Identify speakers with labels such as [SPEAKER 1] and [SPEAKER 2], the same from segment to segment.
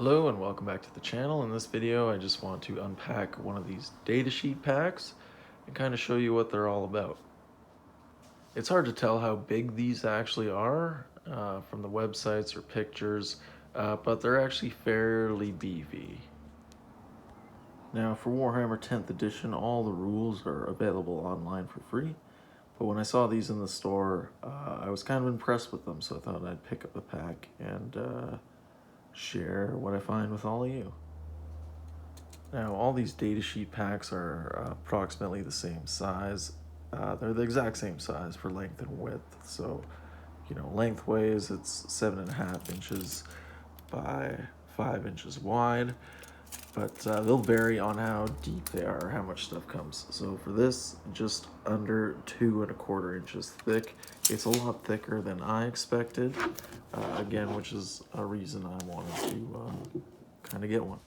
[SPEAKER 1] Hello and welcome back to the channel. In this video I just want to unpack one of these datasheet packs and kind of show you what they're all about. It's hard to tell how big these actually are from the websites or pictures, but they're actually fairly beefy. Now for Warhammer 10th edition, all the rules are available online for free, but when I saw these in the store, I was kind of impressed with them, so I thought I'd pick up a pack and share what I find with all of you. Now, all these datasheet packs are approximately the same size. They're the exact same size for length and width. So, lengthways, it's 7.5 inches by 5 inches wide. But they'll vary on how deep they are, how much stuff comes. So for this, just under 2.25 inches thick. It's a lot thicker than I expected. Again, which is a reason I wanted to kind of get one.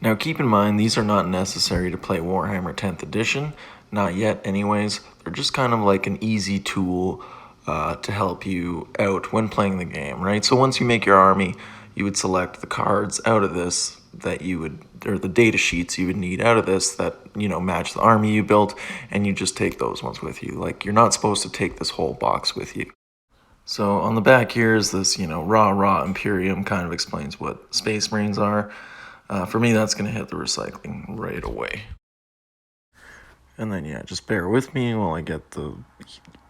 [SPEAKER 1] Now keep in mind, these are not necessary to play Warhammer 10th edition, not yet anyways. They're just kind of like an easy tool to help you out when playing the game, right? So once you make your army, you would select the cards out of this that you would, or the data sheets you would need out of this that, match the army you built, and you just take those ones with you. Like, you're not supposed to take this whole box with you. So on the back here is this, raw Imperium, kind of explains what Space Marines are. For me, that's going to hit the recycling right away. And then, yeah, just bear with me while I get the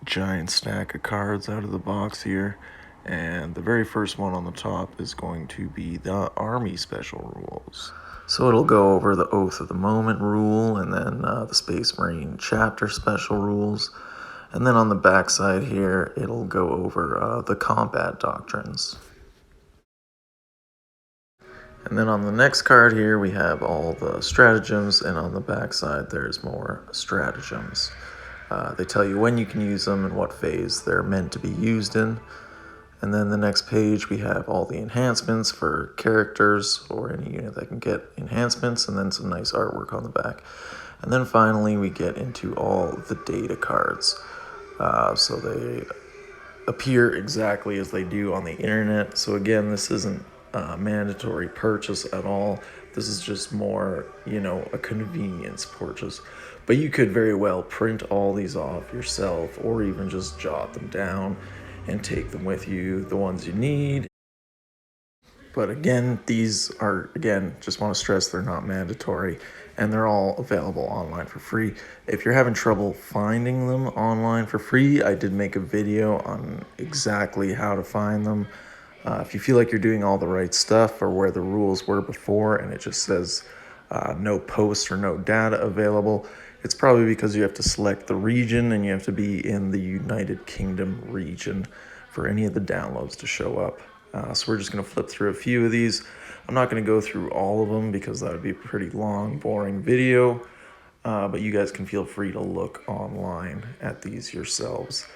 [SPEAKER 1] giant stack of cards out of the box here. And the very first one on the top is going to be the Army Special Rules. So it'll go over the Oath of the Moment rule, and then the Space Marine Chapter Special Rules. And then on the back side here, it'll go over the Combat Doctrines. And then on the next card here, we have all the stratagems, and on the back side, there's more stratagems. They tell you when you can use them and what phase they're meant to be used in. And then the next page, we have all the enhancements for characters or any unit that can get enhancements, and then some nice artwork on the back. And then finally, we get into all the data cards. So they appear exactly as they do on the internet. So again, this isn't mandatory purchase at all. This is just more, a convenience purchase. But you could very well print all these off yourself, or even just jot them down and take them with you, the ones you need. But again, these are, just want to stress, they're not mandatory, and they're all available online for free. If you're having trouble finding them online for free, I did make a video on exactly how to find them. If you feel like you're doing all the right stuff, or where the rules were before and it just says no posts or no data available, it's probably because you have to select the region and you have to be in the United Kingdom region for any of the downloads to show up. So we're just going to flip through a few of these. I'm not going to go through all of them because that would be a pretty long, boring video, but you guys can feel free to look online at these yourselves.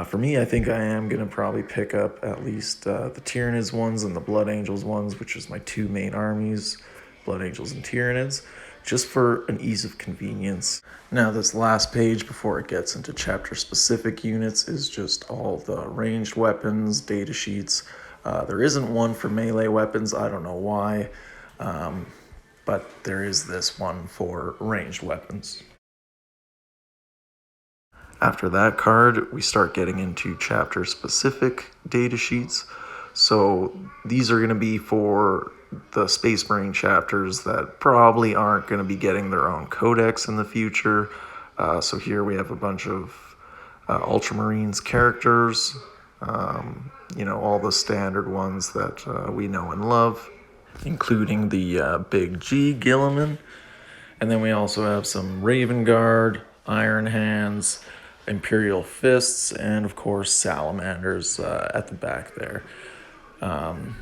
[SPEAKER 1] For me, I think I am going to probably pick up at least the Tyranids ones and the Blood Angels ones, which is my two main armies, Blood Angels and Tyranids, just for an ease of convenience. Now, this last page before it gets into chapter-specific units is just all the ranged weapons, data sheets. There isn't one for melee weapons, I don't know why, but there is this one for ranged weapons. After that card, we start getting into chapter-specific data sheets. So these are going to be for the Space Marine chapters that probably aren't going to be getting their own codex in the future. So here we have a bunch of Ultramarines characters, all the standard ones that we know and love, including the Big G Gilliman. And then we also have some Raven Guard, Iron Hands, Imperial Fists, and of course Salamanders at the back there.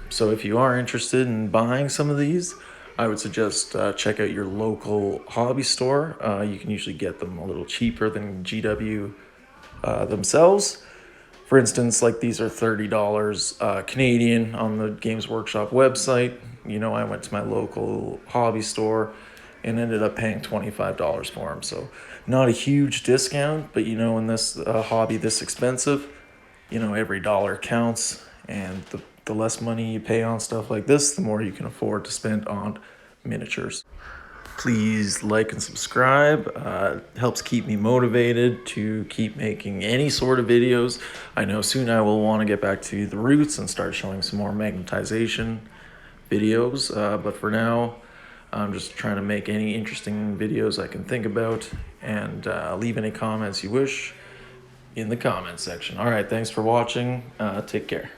[SPEAKER 1] So if you are interested in buying some of these, I would suggest check out your local hobby store. You can usually get them a little cheaper than GW themselves. For instance, like these are $30 Canadian on the Games Workshop website. I went to my local hobby store and ended up paying $25 for them. So not a huge discount, but in this hobby this expensive, every dollar counts, and the The less money you pay on stuff like this, the more you can afford to spend on miniatures. Please like and subscribe. Helps keep me motivated to keep making any sort of videos. I know soon I will want to get back to the roots and start showing some more magnetization videos. But for now, I'm just trying to make any interesting videos I can think about, and leave any comments you wish in the comments section. All right, thanks for watching. Take care.